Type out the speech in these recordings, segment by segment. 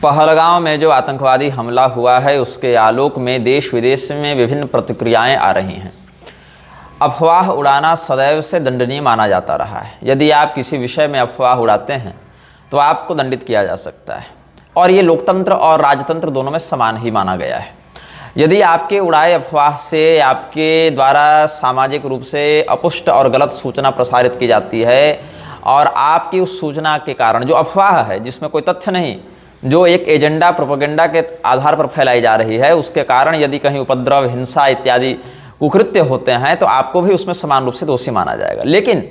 पहलगाम में जो आतंकवादी हमला हुआ है उसके आलोक में देश विदेश में विभिन्न प्रतिक्रियाएं आ रही हैं। अफवाह उड़ाना सदैव से दंडनीय माना जाता रहा है। यदि आप किसी विषय में अफवाह उड़ाते हैं तो आपको दंडित किया जा सकता है, और ये लोकतंत्र और राजतंत्र दोनों में समान ही माना गया है। यदि आपके उड़ाए अफवाह से आपके द्वारा सामाजिक रूप से अपुष्ट और गलत सूचना प्रसारित की जाती है, और आपकी उस सूचना के कारण, जो अफवाह है जिसमें कोई तथ्य नहीं, जो एक एजेंडा प्रोपेगेंडा के आधार पर फैलाई जा रही है, उसके कारण यदि कहीं उपद्रव, हिंसा इत्यादि कुकृत्य होते हैं तो आपको भी उसमें समान रूप से दोषी माना जाएगा। लेकिन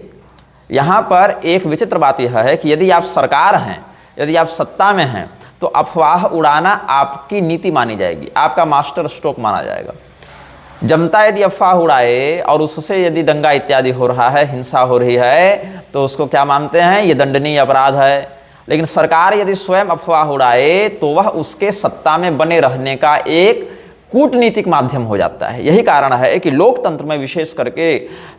यहाँ पर एक विचित्र बात यह है कि यदि आप सरकार हैं, यदि आप सत्ता में हैं, तो अफवाह उड़ाना आपकी नीति मानी जाएगी, आपका मास्टर स्ट्रोक माना जाएगा। जनता यदि अफवाह उड़ाए और उससे यदि दंगा इत्यादि हो रहा है, हिंसा हो रही है, तो उसको क्या मानते हैं? ये दंडनीय अपराध है। लेकिन सरकार यदि स्वयं अफवाह उड़ाए तो वह उसके सत्ता में बने रहने का एक कूटनीतिक माध्यम हो जाता है। यही कारण है कि लोकतंत्र में विशेष करके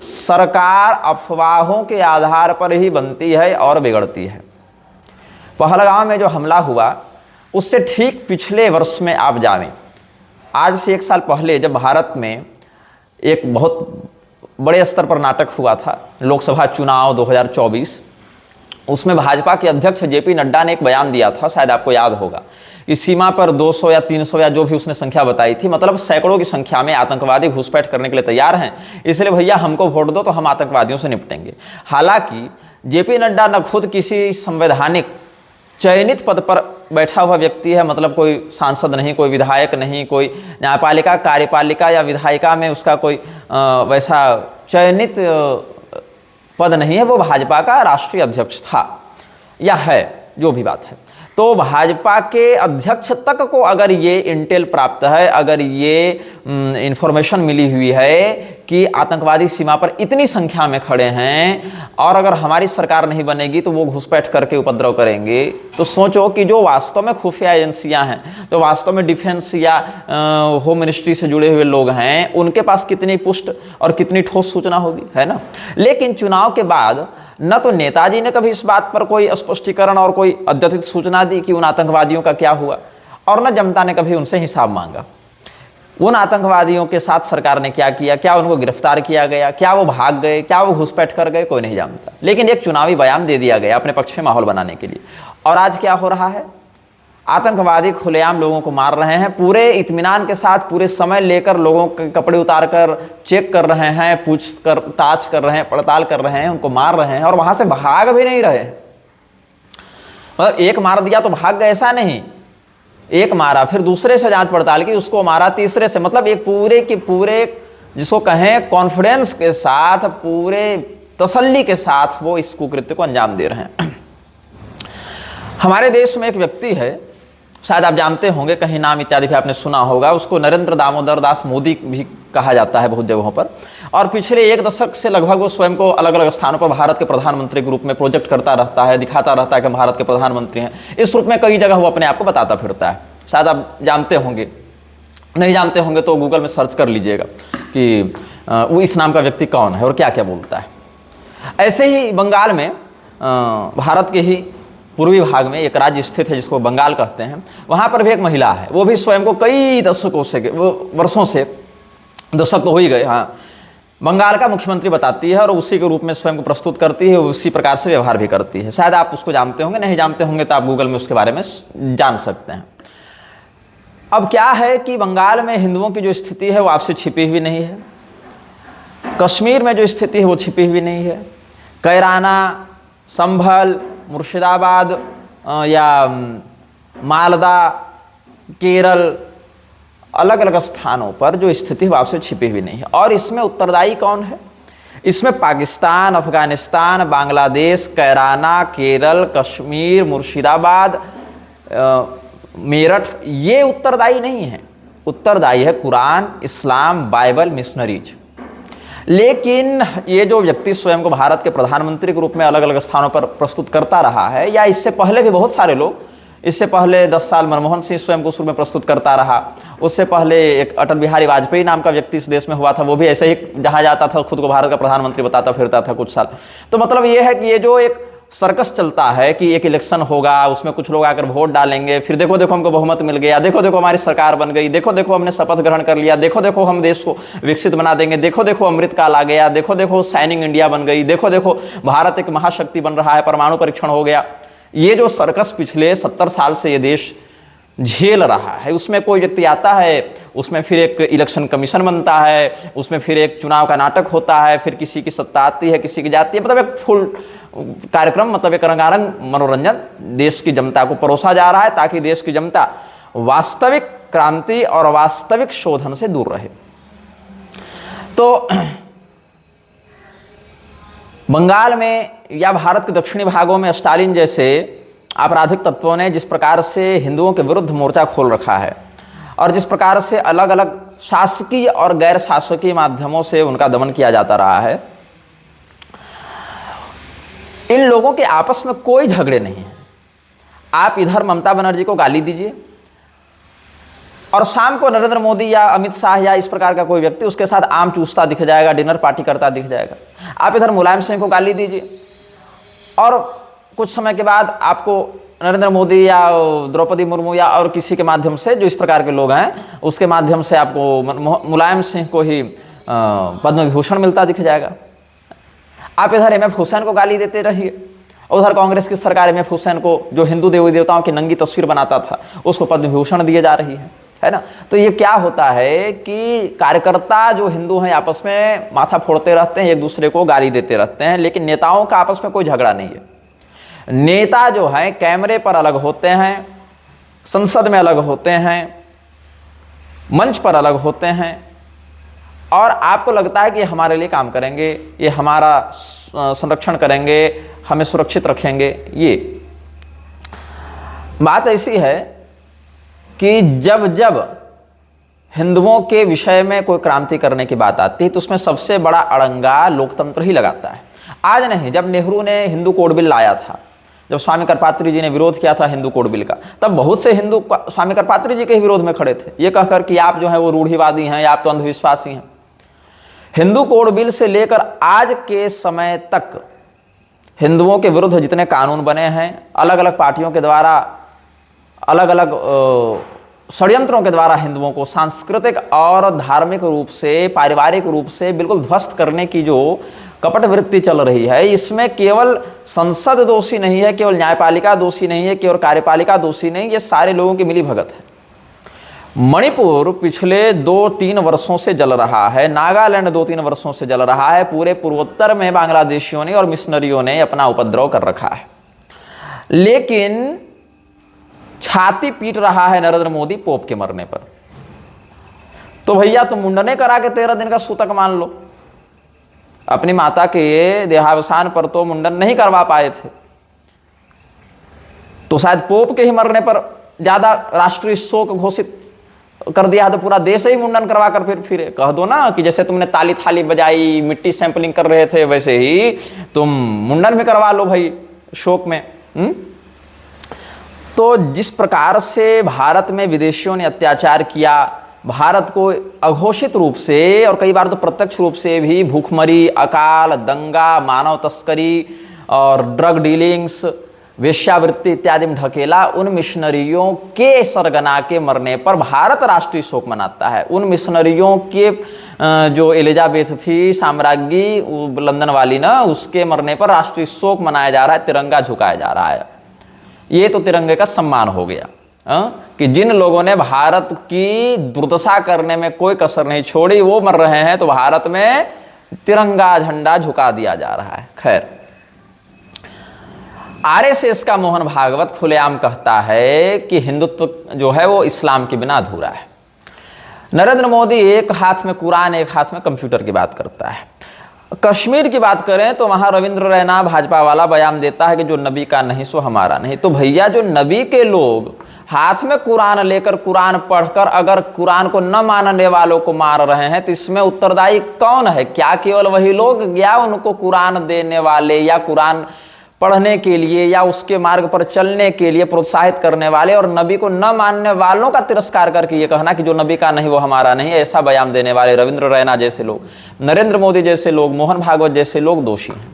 सरकार अफवाहों के आधार पर ही बनती है और बिगड़ती है। पहलगाम में जो हमला हुआ उससे ठीक पिछले वर्ष में आप जावें, आज से 1 साल पहले जब भारत में एक बहुत बड़े स्तर पर नाटक हुआ था, लोकसभा चुनाव 2024, उसमें भाजपा के अध्यक्ष जेपी नड्डा ने एक बयान दिया था, शायद आपको याद होगा, कि सीमा पर 200 या 300 या जो भी उसने संख्या बताई थी, मतलब सैकड़ों की संख्या में आतंकवादी घुसपैठ करने के लिए तैयार हैं, इसलिए भैया हमको वोट दो तो हम आतंकवादियों से निपटेंगे। हालांकि जेपी नड्डा न खुद किसी संवैधानिक चयनित पद पर बैठा हुआ व्यक्ति है, मतलब कोई सांसद नहीं, कोई विधायक नहीं, कोई न्यायपालिका, कार्यपालिका या विधायिका में उसका कोई वैसा चयनित पद नहीं है, वो भाजपा का राष्ट्रीय अध्यक्ष था या है, जो भी बात है। तो भाजपा के अध्यक्ष तक को अगर ये इंटेल प्राप्त है, अगर ये इंफॉर्मेशन मिली हुई है कि आतंकवादी सीमा पर इतनी संख्या में खड़े हैं और अगर हमारी सरकार नहीं बनेगी तो वो घुसपैठ करके उपद्रव करेंगे, तो सोचो कि जो वास्तव में खुफिया एजेंसियां हैं, जो वास्तव में डिफेंस या होम मिनिस्ट्री से जुड़े हुए लोग हैं, उनके पास कितनी पुष्ट और कितनी ठोस सूचना होगी, है ना। लेकिन चुनाव के बाद न तो नेताजी ने कभी इस बात पर कोई स्पष्टीकरण और कोई अद्यतित सूचना दी कि उन आतंकवादियों का क्या हुआ, और न जनता ने कभी उनसे हिसाब मांगा। उन आतंकवादियों के साथ सरकार ने क्या किया, क्या उनको गिरफ्तार किया गया, क्या वो भाग गए, क्या वो घुसपैठ कर गए, कोई नहीं जानता। लेकिन एक चुनावी बयान दे दिया गया अपने पक्ष में माहौल बनाने के लिए। और आज क्या हो रहा है? आतंकवादी खुलेआम लोगों को मार रहे हैं, पूरे इत्मीनान के साथ, पूरे समय लेकर लोगों के कपड़े उतार कर चेक कर रहे हैं, पूछताछ कर रहे हैं, पड़ताल कर रहे हैं, उनको मार रहे हैं और वहां से भाग भी नहीं रहे। मतलब एक मार दिया तो भाग गए, ऐसा नहीं, एक मारा, फिर दूसरे से जांच पड़ताल की, उसको मारा, तीसरे से, मतलब एक पूरे के पूरे, जिसको कहें कॉन्फिडेंस के साथ, पूरे तसल्ली के साथ वो इस कुकृत्य को अंजाम दे रहे हैं। हमारे देश में एक व्यक्ति है, शायद आप जानते होंगे, कहीं नाम इत्यादि भी आपने सुना होगा, उसको नरेंद्र दामोदर दास मोदी भी कहा जाता है बहुत जगहों पर, और पिछले 1 दशक से लगभग वो स्वयं को अलग अलग स्थानों पर भारत के प्रधानमंत्री के रूप में प्रोजेक्ट करता रहता है, दिखाता रहता है कि भारत के प्रधानमंत्री हैं। इस रूप में कई जगह वो अपने आप को बताता फिरता है, शायद आप जानते होंगे, नहीं जानते होंगे तो गूगल में सर्च कर लीजिएगा कि वो इस नाम का व्यक्ति कौन है और क्या क्या बोलता है। ऐसे ही बंगाल में, भारत के ही पूर्वी भाग में एक राज्य स्थित है जिसको बंगाल कहते हैं, वहाँ पर भी एक महिला है, वो भी स्वयं को कई दशकों से, वो वर्षों से, दशक तो हो ही गए, हाँ, बंगाल का मुख्यमंत्री बताती है और उसी के रूप में स्वयं को प्रस्तुत करती है, उसी प्रकार से व्यवहार भी करती है। शायद आप उसको जानते होंगे, नहीं जानते होंगे तो आप गूगल में उसके बारे में जान सकते हैं। अब क्या है कि बंगाल में हिंदुओं की जो स्थिति है वो आपसे छिपी हुई नहीं है, कश्मीर में जो स्थिति है वो छिपी हुई नहीं है, कैराना, संभल, मुर्शिदाबाद या मालदा, केरल, अलग अलग स्थानों पर जो स्थिति है वो आपसे छिपी हुई नहीं है। और इसमें उत्तरदायी कौन है? इसमें पाकिस्तान, अफगानिस्तान, बांग्लादेश, कैराना, केरल, कश्मीर, मुर्शिदाबाद, मेरठ, ये उत्तरदायी नहीं है। उत्तरदायी है कुरान, इस्लाम, बाइबल, मिशनरीज। लेकिन ये जो व्यक्ति स्वयं को भारत के प्रधानमंत्री के रूप में अलग अलग स्थानों पर प्रस्तुत करता रहा है, या इससे पहले भी बहुत सारे लोग, इससे पहले 10 साल मनमोहन सिंह स्वयं को उस रूप में प्रस्तुत करता रहा, उससे पहले एक अटल बिहारी वाजपेयी नाम का व्यक्ति इस देश में हुआ था, वो भी ऐसे ही जहाँ जाता था खुद को भारत का प्रधानमंत्री बताता फिरता था कुछ साल। तो मतलब ये है कि ये जो एक सर्कस चलता है कि एक इलेक्शन होगा, उसमें कुछ लोग आकर वोट डालेंगे, फिर देखो देखो हमको बहुमत मिल गया, देखो देखो हमारी सरकार बन गई, देखो देखो हमने शपथ ग्रहण कर लिया, देखो देखो हम देश को विकसित बना देंगे, देखो देखो अमृतकाल आ गया, देखो देखो शाइनिंग इंडिया बन गई, देखो देखो भारत एक महाशक्ति बन रहा है, परमाणु परीक्षण हो गया। ये जो सर्कस पिछले 70 साल से ये देश झेल रहा है, उसमें कोई व्यक्ति आता है, उसमें फिर एक इलेक्शन कमीशन बनता है, उसमें फिर एक चुनाव का नाटक होता है, फिर किसी की सत्ता आती है, किसी की जाती है, मतलब एक फुल कार्यक्रम, मतलब एक रंगारंग मनोरंजन देश की जनता को परोसा जा रहा है, ताकि देश की जनता वास्तविक क्रांति और वास्तविक शोधन से दूर रहे। तो बंगाल में या भारत के दक्षिणी भागों में स्टालिन जैसे आपराधिक तत्वों ने जिस प्रकार से हिंदुओं के विरुद्ध मोर्चा खोल रखा है और जिस प्रकार से अलग अलग शासकीय और गैर शासकीय माध्यमों से उनका दमन किया जाता रहा है, इन लोगों के आपस में कोई झगड़े नहीं है। आप इधर ममता बनर्जी को गाली दीजिए और शाम को नरेंद्र मोदी या अमित शाह या इस प्रकार का कोई व्यक्ति उसके साथ आम चूसता दिख जाएगा, डिनर पार्टी करता दिख जाएगा। आप इधर मुलायम सिंह को गाली दीजिए और कुछ समय के बाद आपको नरेंद्र मोदी या द्रौपदी मुर्मू या और किसी के माध्यम से, जो इस प्रकार के लोग हैं, उसके माध्यम से आपको मुलायम सिंह को ही पद्म विभूषण मिलता दिख जाएगा। आप इधर एम एफ हुसैन को गाली देते रहिए और उधर कांग्रेस की सरकार एम एफ हुसैन को, जो हिंदू देवी देवताओं की नंगी तस्वीर बनाता था, उसको पद्म विभूषण दिए जा रही है ना। तो ये क्या होता है कि कार्यकर्ता जो हिंदू हैं आपस में माथा फोड़ते रहते हैं, एक दूसरे को गाली देते रहते हैं, लेकिन नेताओं का आपस में कोई झगड़ा नहीं है। नेता जो है कैमरे पर अलग होते हैं, संसद में अलग होते हैं, मंच पर अलग होते हैं, और आपको लगता है कि हमारे लिए काम करेंगे, ये हमारा संरक्षण करेंगे, हमें सुरक्षित रखेंगे। ये बात ऐसी है कि जब जब हिंदुओं के विषय में कोई क्रांति करने की बात आती है तो उसमें सबसे बड़ा अड़ंगा लोकतंत्र ही लगाता है। आज नहीं, जब नेहरू ने हिंदू कोड बिल लाया था, जब स्वामी करपात्री जी ने विरोध किया था हिंदू कोड बिल का, तब बहुत से हिंदू स्वामी करपात्री जी के ही विरोध में खड़े थे, ये कहकर कि आप जो है वो रूढ़िवादी हैं, आप तो अंधविश्वासी हैं। हिंदू कोड बिल से लेकर आज के समय तक हिंदुओं के विरुद्ध जितने कानून बने हैं, अलग अलग पार्टियों के द्वारा, अलग अलग षड्यंत्रों के द्वारा हिंदुओं को सांस्कृतिक और धार्मिक रूप से, पारिवारिक रूप से बिल्कुल ध्वस्त करने की जो कपट वृत्ति चल रही है, इसमें केवल संसद दोषी नहीं है, केवल न्यायपालिका दोषी नहीं है, केवल कार्यपालिका दोषी नहीं, ये सारे लोगों की मिली भगत है। मणिपुर पिछले 2-3 वर्षों से जल रहा है, नागालैंड 2-3 वर्षों से जल रहा है, पूरे पूर्वोत्तर में बांग्लादेशियों ने और मिशनरियों ने अपना उपद्रव कर रखा है, लेकिन छाती पीट रहा है नरेंद्र मोदी पोप के मरने पर। तो भैया तुम मुंडने करा के 13 दिन का सूतक मान लो। अपनी माता के देहावसान पर तो मुंडन नहीं करवा पाए थे, तो शायद पोप के ही मरने पर ज्यादा राष्ट्रीय शोक घोषित कर दिया, तो पूरा देश ही मुंडन करवा कर फिर कह दो ना कि जैसे तुमने ताली थाली बजाई, मिट्टी सैंपलिंग कर रहे थे, वैसे ही तुम मुंडन भी करवा लो भाई शोक में। तो जिस प्रकार से भारत में विदेशियों ने अत्याचार किया, भारत को अघोषित रूप से और कई बार तो प्रत्यक्ष रूप से भी भूखमरी, अकाल, दंगा, मानव तस्करी और ड्रग डीलिंग्स, वेश्यावृत्ति इत्यादि में ढकेला, उन मिशनरियों के सरगना के मरने पर भारत राष्ट्रीय शोक मनाता है। उन मिशनरियों के जो एलिजाबेथ थी साम्राज्ञी लंदन वाली ना, उसके मरने पर राष्ट्रीय शोक मनाया जा रहा है, तिरंगा झुकाया जा रहा है। ये तो तिरंगे का सम्मान हो गया कि जिन लोगों ने भारत की दुर्दशा करने में कोई कसर नहीं छोड़ी वो मर रहे हैं, तो भारत में तिरंगा झंडा झुका दिया जा रहा है। खैर, आरएसएस का मोहन भागवत खुलेआम कहता है कि हिंदुत्व जो है वो इस्लाम के बिना अधूरा है। नरेंद्र मोदी एक हाथ में कुरान, एक हाथ में कंप्यूटर की बात करता है। कश्मीर की बात करें तो वहां रविंद्र रैना भाजपा वाला बयान देता है कि जो नबी का नहीं सो हमारा नहीं। तो भैया, जो नबी के लोग हाथ में कुरान लेकर, कुरान पढ़कर अगर कुरान को न मानने वालों को मार रहे हैं, तो इसमें उत्तरदायी कौन है? क्या केवल वही लोग, या उनको कुरान देने वाले या कुरान पढ़ने के लिए या उसके मार्ग पर चलने के लिए प्रोत्साहित करने वाले, और नबी को न मानने वालों का तिरस्कार करके ये कहना कि जो नबी का नहीं वो हमारा नहीं, ऐसा बयान देने वाले रविंद्र रैना जैसे लोग, नरेंद्र मोदी जैसे लोग, मोहन भागवत जैसे लोग दोषी हैं।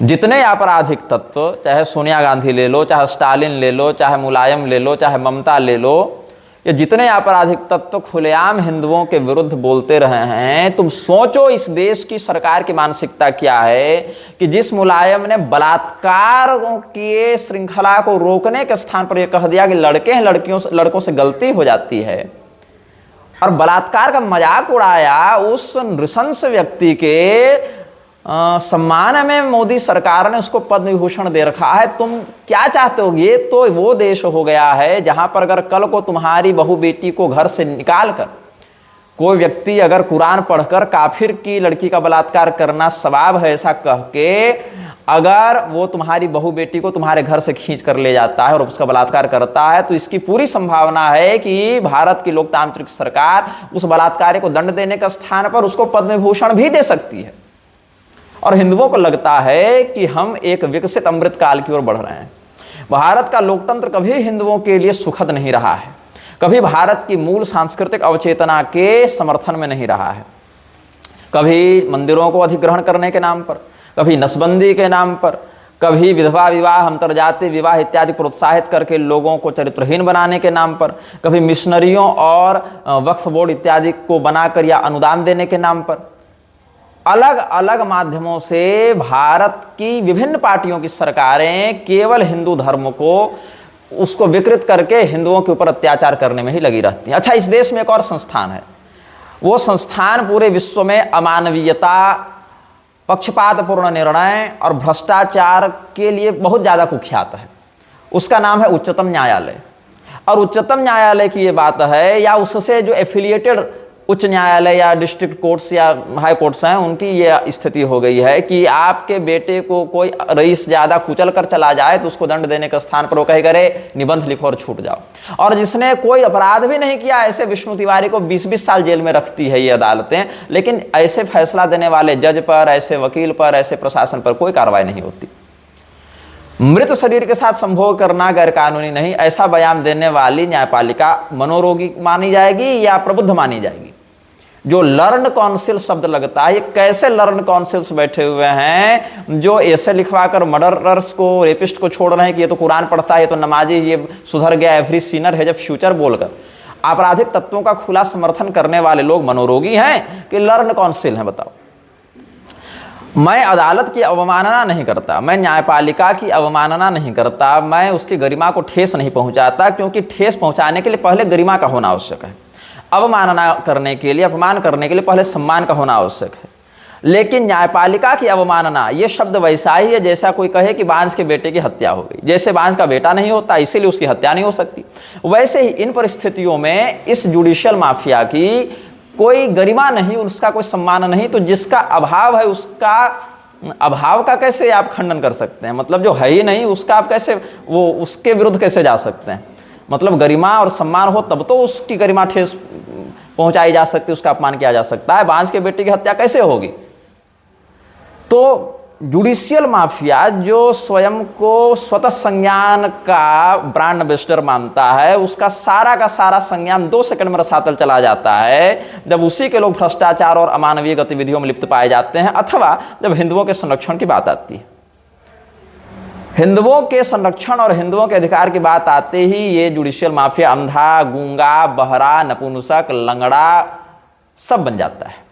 जितने आपराधिक तत्व, चाहे सोनिया गांधी ले लो, चाहे स्टालिन ले लो, चाहे मुलायम ले लो, चाहे ममता ले लो, ये जितने आपराधिक तत्व खुलेआम हिंदुओं के विरुद्ध बोलते रहे हैं, तुम सोचो इस देश की सरकार की मानसिकता क्या है कि जिस मुलायम ने बलात्कार की श्रृंखला को रोकने के स्थान पर यह कह दिया कि लड़के हैं, लड़कों से गलती हो जाती है, और बलात्कार का मजाक उड़ाया, उस नृशंस व्यक्ति के सम्मान में मोदी सरकार ने उसको पद्म विभूषण दे रखा है। तुम क्या चाहते हो? ये तो वो देश हो गया है जहां पर अगर कल को तुम्हारी बहू बेटी को घर से निकाल कर कोई व्यक्ति अगर कुरान पढ़कर काफिर की लड़की का बलात्कार करना सवाब है ऐसा कह के अगर वो तुम्हारी बहू बेटी को तुम्हारे घर से खींच कर ले जाता है और उसका बलात्कार करता है, तो इसकी पूरी संभावना है कि भारत की लोकतांत्रिक सरकार उस बलात्कारी को दंड देने के स्थान पर उसको पद्म विभूषण भी दे सकती है। और हिंदुओं को लगता है कि हम एक विकसित अमृत काल की ओर बढ़ रहे हैं। भारत का लोकतंत्र कभी हिंदुओं के लिए सुखद नहीं रहा है, कभी भारत की मूल सांस्कृतिक अवचेतना के समर्थन में नहीं रहा है। कभी मंदिरों को अधिग्रहण करने के नाम पर, कभी नसबंदी के नाम पर, कभी विधवा विवाह, अंतर्जातीय विवाह इत्यादि प्रोत्साहित करके लोगों को चरित्रहीन बनाने के नाम पर, कभी मिशनरियों और वक्फ बोर्ड इत्यादि को बनाकर या अनुदान देने के नाम पर, अलग अलग माध्यमों से भारत की विभिन्न पार्टियों की सरकारें केवल हिंदू धर्म को उसको विकृत करके हिंदुओं के ऊपर अत्याचार करने में ही लगी रहती हैं। अच्छा, इस देश में एक और संस्थान है, वो संस्थान पूरे विश्व में अमानवीयता, पक्षपातपूर्ण निर्णय और भ्रष्टाचार के लिए बहुत ज़्यादा कुख्यात है। उसका नाम है उच्चतम न्यायालय। और उच्चतम न्यायालय की ये बात है, या उससे जो एफिलिएटेड उच्च न्यायालय या डिस्ट्रिक्ट कोर्ट्स या हाई कोर्ट्स हैं, उनकी ये स्थिति हो गई है कि आपके बेटे को कोई रईस ज़्यादा कुचल कर चला जाए तो उसको दंड देने के स्थान पर वो कहे करे निबंध लिखो और छूट जाओ। और जिसने कोई अपराध भी नहीं किया, ऐसे विष्णु तिवारी को 20-20 साल जेल में रखती है ये अदालतें, लेकिन ऐसे फैसला देने वाले जज पर, ऐसे वकील पर, ऐसे प्रशासन पर कोई कार्रवाई नहीं होती। मृत शरीर के साथ संभोग करना गैरकानूनी नहीं, ऐसा बयान देने वाली न्यायपालिका मनोरोगी मानी जाएगी या प्रबुद्ध मानी जाएगी? जो लर्न काउंसिल शब्द लगता है, ये कैसे लर्न काउंसिल्स बैठे हुए हैं जो ऐसे लिखवा कर मर्डरर्स को, रेपिस्ट को छोड़ रहे हैं कि ये तो कुरान पढ़ता है, ये तो नमाजी, ये सुधर गया, एवरी सिनर है जब फ्यूचर बोलकर आपराधिक तत्वों का खुला समर्थन करने वाले लोग मनोरोगी हैं कि लर्न काउंसिल हैं? बताओ। मैं अदालत की अवमानना नहीं करता, मैं न्यायपालिका की अवमानना नहीं करता, मैं उसकी गरिमा को ठेस नहीं पहुंचाता, क्योंकि ठेस पहुंचाने के लिए पहले गरिमा का होना आवश्यक है। अवमानना करने के लिए, अपमान करने के लिए पहले सम्मान का होना आवश्यक है। लेकिन न्यायपालिका की अवमानना, ये शब्द वैसा ही है जैसा कोई कहे कि बांझ के बेटे की हत्या हो गई। जैसे बांझ का बेटा नहीं होता इसीलिए उसकी हत्या नहीं हो सकती, वैसे ही इन परिस्थितियों में इस जुडिशियल माफिया की कोई गरिमा नहीं, उसका कोई सम्मान नहीं। तो जिसका अभाव है उसका अभाव का कैसे आप खंडन कर सकते हैं? मतलब जो है ही नहीं उसका आप कैसे, वो उसके विरुद्ध कैसे जा सकते हैं? मतलब गरिमा और सम्मान हो तब तो उसकी गरिमा ठेस पहुंचाई जा सकती है, उसका अपमान किया जा सकता है। बांझ के बेटे की हत्या कैसे होगी? तो जुडिशियल माफिया जो स्वयं को स्वतः संज्ञान का ब्रांड एम्बेसडर मानता है, उसका सारा का सारा संज्ञान 2 सेकंड में रसातल चला जाता है जब उसी के लोग भ्रष्टाचार और अमानवीय गतिविधियों में लिप्त पाए जाते हैं, अथवा जब हिंदुओं के संरक्षण की बात आती है। हिंदुओं के संरक्षण और हिंदुओं के अधिकार की बात आते ही ये जुडिशियल माफिया अंधा, गूंगा, बहरा, नपुंसक, लंगड़ा सब बन जाता है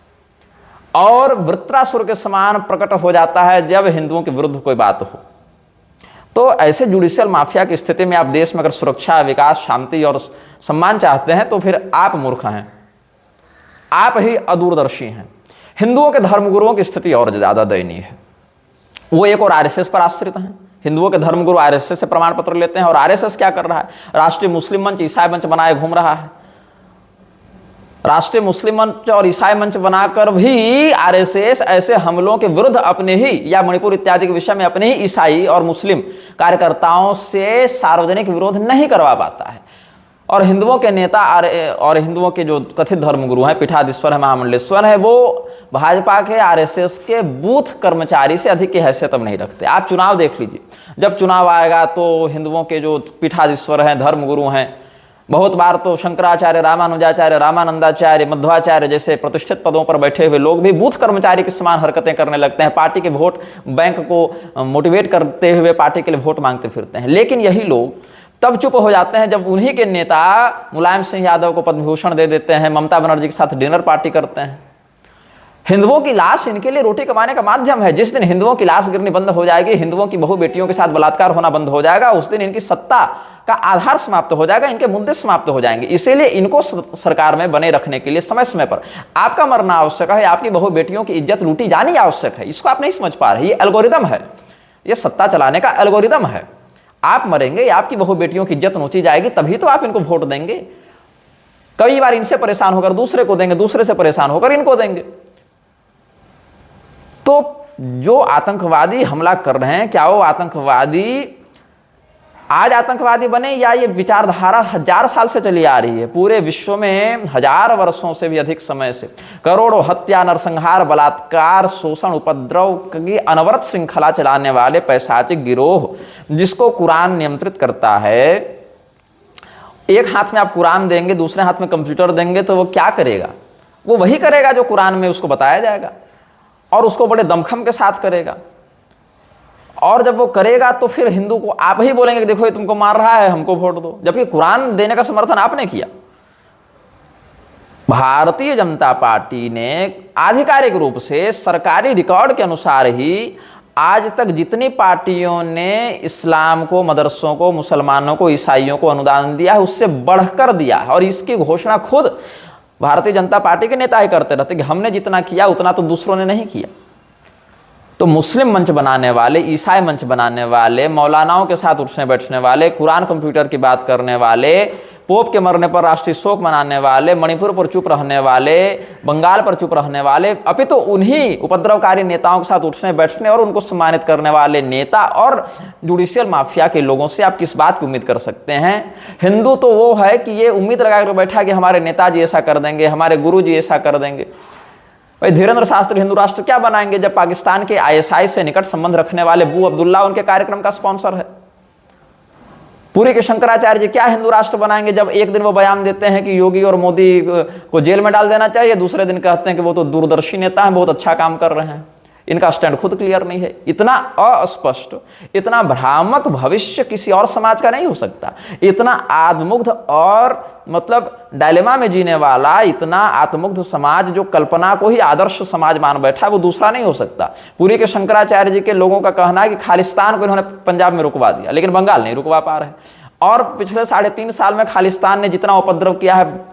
और वृत्रासुर के समान प्रकट हो जाता है जब हिंदुओं के विरुद्ध कोई बात हो। तो ऐसे जुडिशियल माफिया की स्थिति में आप देश में अगर सुरक्षा, विकास, शांति और सम्मान चाहते हैं तो फिर आप मूर्ख हैं, आप ही अदूरदर्शी हैं। हिंदुओं के धर्मगुरुओं की स्थिति और ज्यादा दयनीय है। वो एक और आरएसएस पर आश्रित हैं। हिंदुओं के धर्मगुरु आरएसएस से प्रमाण पत्र लेते हैं और आरएसएस क्या कर रहा है? राष्ट्रीय मुस्लिम मंच, ईसाई मंच बनाए घूम रहा है। राष्ट्रीय मुस्लिम मंच और ईसाई मंच बनाकर भी आरएसएस ऐसे हमलों के विरुद्ध अपने ही, या मणिपुर इत्यादि के विषय में अपने ही ईसाई और मुस्लिम कार्यकर्ताओं से सार्वजनिक विरोध नहीं करवा पाता है। और हिंदुओं के नेता और हिंदुओं के जो कथित धर्मगुरु हैं, पीठाधीश्वर है, महामंडलेश्वर है, वो भाजपा के, आरएसएस के बूथ कर्मचारी से अधिक की हैसियत अब नहीं रखते। आप चुनाव देख लीजिए, जब चुनाव आएगा तो हिंदुओं के जो पीठाधीश्वर हैं, धर्मगुरु हैं, बहुत बार तो शंकराचार्य, रामानुजाचार्य, रामानंदाचार्य, मध्वाचार्य जैसे प्रतिष्ठित पदों पर बैठे हुए लोग भी बूथ कर्मचारी के समान हरकतें करने लगते हैं, पार्टी के वोट बैंक को मोटिवेट करते हुए पार्टी के लिए वोट मांगते फिरते हैं। लेकिन यही लोग तब चुप हो जाते हैं जब उन्हीं के नेता मुलायम सिंह यादव को पद्म भूषण दे देते हैं, ममता बनर्जी के साथ डिनर पार्टी करते हैं। हिंदुओं की लाश इनके लिए रोटी कमाने का माध्यम है। जिस दिन हिंदुओं की लाश गिरनी बंद हो जाएगी, हिंदुओं की बहु बेटियों के साथ बलात्कार होना बंद हो जाएगा, उस दिन इनकी सत्ता का आधार समाप्त हो जाएगा, इनके मुद्दे समाप्त हो जाएंगे। इसीलिए इनको सरकार में बने रखने के लिए समय समय पर आपका मरना आवश्यक है, आपकी बहु बेटियों की इज्जत लूटी जानी आवश्यक है। इसको आप नहीं समझ पा रहे। ये एल्गोरिदम है, ये सत्ता चलाने का एल्गोरिदम है। आप मरेंगे, आपकी बहु बेटियों की इज्जत नोची जाएगी, तभी तो आप इनको वोट देंगे। कई बार इनसे परेशान होकर दूसरे को देंगे, दूसरे से परेशान होकर इनको देंगे। तो जो आतंकवादी हमला कर रहे हैं, क्या वो आतंकवादी आज आतंकवादी बने या ये विचारधारा 1000 साल से चली आ रही है? पूरे विश्व में 1000 वर्षों से भी अधिक समय से करोड़ों हत्या, नरसंहार, बलात्कार, शोषण, उपद्रव की अनवरत श्रृंखला चलाने वाले पैशाचिक गिरोह, जिसको कुरान नियंत्रित करता है। एक हाथ में आप कुरान देंगे, दूसरे हाथ में कंप्यूटर देंगे, तो वो क्या करेगा? वो वही करेगा जो कुरान में उसको बताया जाएगा, और उसको बड़े दमखम के साथ करेगा। और जब वो करेगा तो फिर हिंदू को आप ही बोलेंगे कि देखो ये तुमको मार रहा है, हमको वोट दो, जबकि कुरान देने का समर्थन आपने किया। भारतीय जनता पार्टी ने आधिकारिक रूप से सरकारी रिकॉर्ड के अनुसार ही आज तक जितनी पार्टियों ने इस्लाम को, मदरसों को, मुसलमानों को, ईसाइयों को अनुदान दिया है, उससे बढ़कर दिया है। और इसकी घोषणा खुद भारतीय जनता पार्टी के नेता ही करते रहते कि हमने जितना किया उतना तो दूसरों ने नहीं किया। तो मुस्लिम मंच बनाने वाले, ईसाई मंच बनाने वाले, मौलानाओं के साथ उठने बैठने वाले, कुरान कंप्यूटर की बात करने वाले, पोप के मरने पर राष्ट्रीय शोक मनाने वाले, मणिपुर पर चुप रहने वाले, बंगाल पर चुप रहने वाले, अभी तो उन्हीं उपद्रवकारी नेताओं के साथ उठने बैठने और उनको सम्मानित करने वाले नेता और जुडिशियल माफिया के लोगों से आप किस बात की उम्मीद कर सकते हैं? हिंदू तो वो है कि ये उम्मीद लगा कर बैठा कि हमारे नेताजी ऐसा कर देंगे, हमारे गुरु जी ऐसा कर देंगे। भाई धीरेन्द्र शास्त्री हिंदू राष्ट्र क्या बनाएंगे जब पाकिस्तान के आईएसआई से निकट संबंध रखने वाले बू अब्दुल्ला उनके कार्यक्रम का स्पॉन्सर है? पुरी के शंकराचार्य जी क्या हिंदू राष्ट्र बनाएंगे जब एक दिन वो बयान देते हैं कि योगी और मोदी को जेल में डाल देना चाहिए, दूसरे दिन कहते हैं कि वो तो दूरदर्शी नेता हैं, बहुत अच्छा काम कर रहे हैं। इनका स्टैंड खुद क्लियर नहीं है। इतना अस्पष्ट, इतना भ्रामक भविष्य किसी और समाज का नहीं हो सकता। इतना आत्ममुग्ध और मतलब डायलेमा में जीने वाला, इतना आत्ममुग्ध समाज जो कल्पना को ही आदर्श समाज मान बैठा, वो दूसरा नहीं हो सकता। पुरी के शंकराचार्य जी के लोगों का कहना है कि खालिस्तान को इन्होंने पंजाब में रुकवा दिया, लेकिन बंगाल नहीं रुकवा पा रहे। और पिछले 3.5 साल में खालिस्तान ने जितना उपद्रव किया है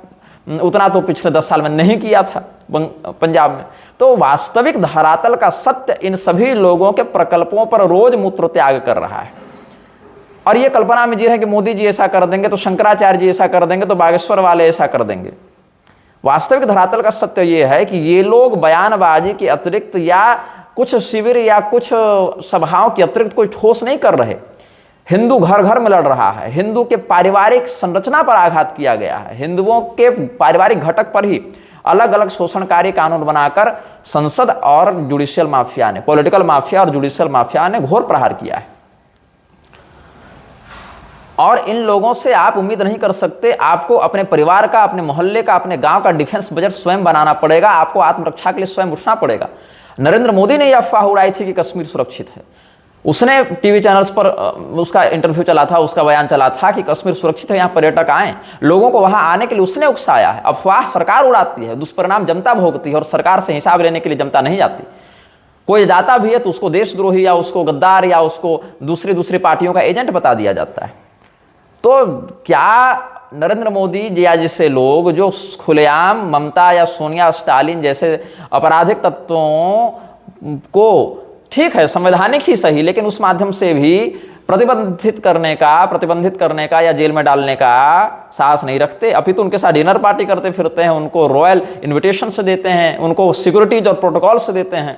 उतना तो पिछले 10 साल में नहीं किया था पंजाब में। तो वास्तविक धरातल का सत्य इन सभी लोगों के प्रकल्पों पर रोज मूत्र त्याग कर रहा है। और ये कल्पना में जी रहे हैं कि मोदी जी ऐसा कर देंगे, तो शंकराचार्य जी ऐसा कर देंगे, तो बागेश्वर वाले ऐसा कर देंगे। वास्तविक धरातल का सत्य ये है कि ये लोग बयानबाजी के अतिरिक्त या कुछ शिविर या कुछ सभाओं के अतिरिक्त कोई ठोस नहीं कर रहे। हिंदू घर घर में लड़ रहा है, हिंदू के पारिवारिक संरचना पर आघात किया गया है, हिंदुओं के पारिवारिक घटक पर ही अलग अलग शोषणकारी कानून बनाकर संसद और जुडिशियल माफिया ने, पॉलिटिकल माफिया और जुडिशियल माफिया ने घोर प्रहार किया है। और इन लोगों से आप उम्मीद नहीं कर सकते। आपको अपने परिवार का, अपने मोहल्ले का, अपने गांव का डिफेंस बजट स्वयं बनाना पड़ेगा। आपको आत्मरक्षा के लिए स्वयं उठना पड़ेगा। नरेंद्र मोदी ने यह अफवाह उड़ाई थी कि कश्मीर सुरक्षित है। उसने टीवी चैनल्स पर उसका इंटरव्यू चला था, उसका बयान चला था कि कश्मीर सुरक्षित है, यहाँ पर्यटक आए, लोगों को वहां आने के लिए उसने उकसाया है। अफवाह सरकार उड़ाती है, दुष्परिणाम जनता भोगती है, और सरकार से हिसाब लेने के लिए जनता नहीं जाती। कोई जाता भी है तो उसको देशद्रोही या उसको गद्दार या उसको दूसरी पार्टियों का एजेंट बता दिया जाता है। तो क्या नरेंद्र मोदी या जैसे लोग जो खुलेआम ममता या सोनिया स्टालिन जैसे आपराधिक तत्वों को, ठीक है संवैधानिक ही सही, लेकिन उस माध्यम से भी प्रतिबंधित करने का या जेल में डालने का साहस नहीं रखते, अभी तो उनके साथ डिनर पार्टी करते फिरते हैं, उनको रॉयल इन्विटेशन से देते हैं, उनको सिक्योरिटीज और प्रोटोकॉल से देते हैं,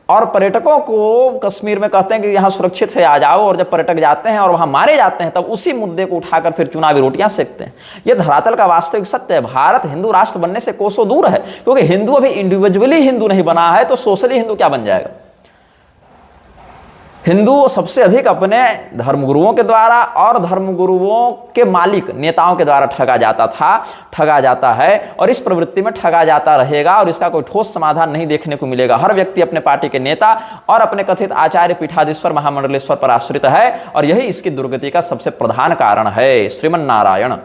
और पर्यटकों को कश्मीर में कहते हैं कि यहाँ सुरक्षित है, आ जाओ। और जब पर्यटक जाते हैं और वहाँ मारे जाते हैं, तब उसी मुद्दे को उठाकर फिर चुनावी रोटियां सेकते हैं। यह धरातल का वास्तविक सत्य है। भारत हिंदू राष्ट्र बनने से कोसों दूर है, क्योंकि हिंदू अभी इंडिविजुअली हिंदू नहीं बना है, तो सोशली हिंदू क्या बन जाएगा? हिंदू सबसे अधिक अपने धर्मगुरुओं के द्वारा और धर्मगुरुओं के मालिक नेताओं के द्वारा ठगा जाता था, ठगा जाता है और इस प्रवृत्ति में ठगा जाता रहेगा और इसका कोई ठोस समाधान नहीं देखने को मिलेगा। हर व्यक्ति अपने पार्टी के नेता और अपने कथित आचार्य पीठाधीश्वर महामंडलेश्वर पर आश्रित है और यही इसकी दुर्गति का सबसे प्रधान कारण है। श्रीमन नारायण।